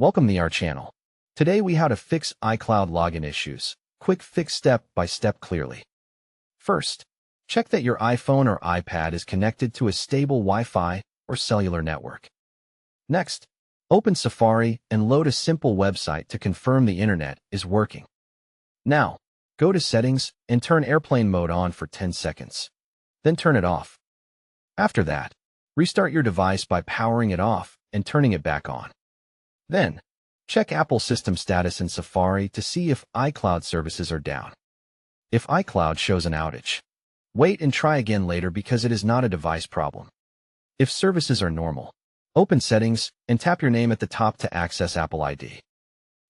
Welcome to our channel. Today we how to fix iCloud login issues. Quick fix step-by-step clearly. First, check that your iPhone or iPad is connected to a stable Wi-Fi or cellular network. Next, open Safari and load a simple website to confirm the internet is working. Now, go to Settings and turn airplane mode on for 10 seconds. Then turn it off. After that, restart your device by powering it off and turning it back on. Then, check Apple system status in Safari to see if iCloud services are down. If iCloud shows an outage, wait and try again later because it is not a device problem. If services are normal, open Settings and tap your name at the top to access Apple ID.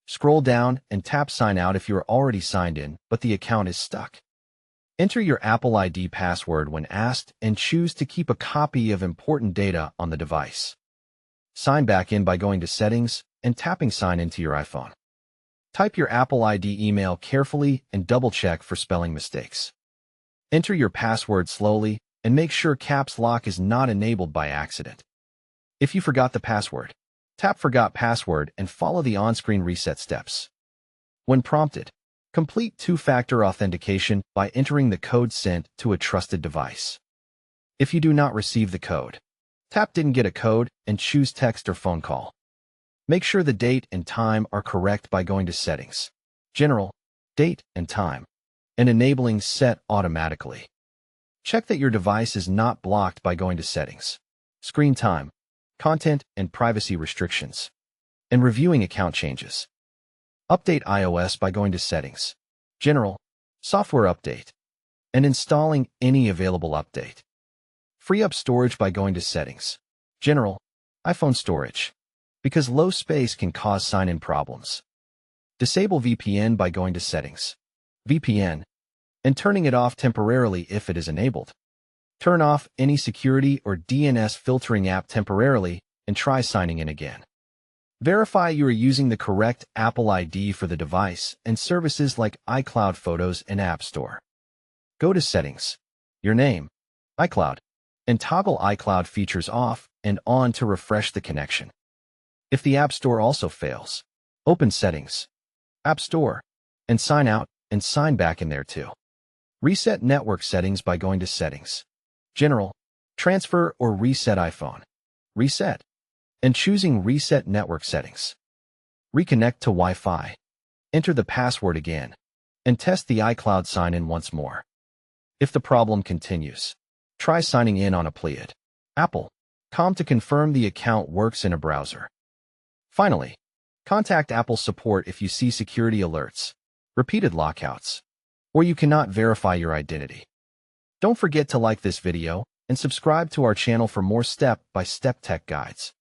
Scroll down and tap Sign Out if you are already signed in but the account is stuck. Enter your Apple ID password when asked and choose to keep a copy of important data on the device. Sign back in by going to Settings and tapping Sign into your iPhone. Type your Apple ID email carefully and double-check for spelling mistakes. Enter your password slowly and make sure Caps Lock is not enabled by accident. If you forgot the password, tap Forgot Password and follow the on-screen reset steps. When prompted, complete two-factor authentication by entering the code sent to a trusted device. If you do not receive the code, tap Didn't Get a Code and choose Text or Phone Call. Make sure the date and time are correct by going to Settings, General, Date and Time, and enabling Set Automatically. Check that your device is not blocked by going to Settings, Screen Time, Content and Privacy Restrictions, and reviewing account changes. Update iOS by going to Settings, General, Software Update, and installing any available update. Free up storage by going to Settings, General, iPhone Storage, because low space can cause sign-in problems. Disable VPN by going to Settings, VPN, and turning it off temporarily if it is enabled. Turn off any security or DNS filtering app temporarily and try signing in again. Verify you are using the correct Apple ID for the device and services like iCloud Photos and App Store. Go to Settings, your name, iCloud, and toggle iCloud features off and on to refresh the connection. If the App Store also fails, open Settings, App Store, and sign out and sign back in there too. Reset network settings by going to Settings, General, Transfer or Reset iPhone, Reset, and choosing Reset Network Settings. Reconnect to Wi-Fi. Enter the password again, and test the iCloud sign-in once more. If the problem continues, try signing in on Apple.com to confirm the account works in a browser. Finally, contact Apple support if you see security alerts, repeated lockouts, or you cannot verify your identity. Don't forget to like this video and subscribe to our channel for more step-by-step tech guides.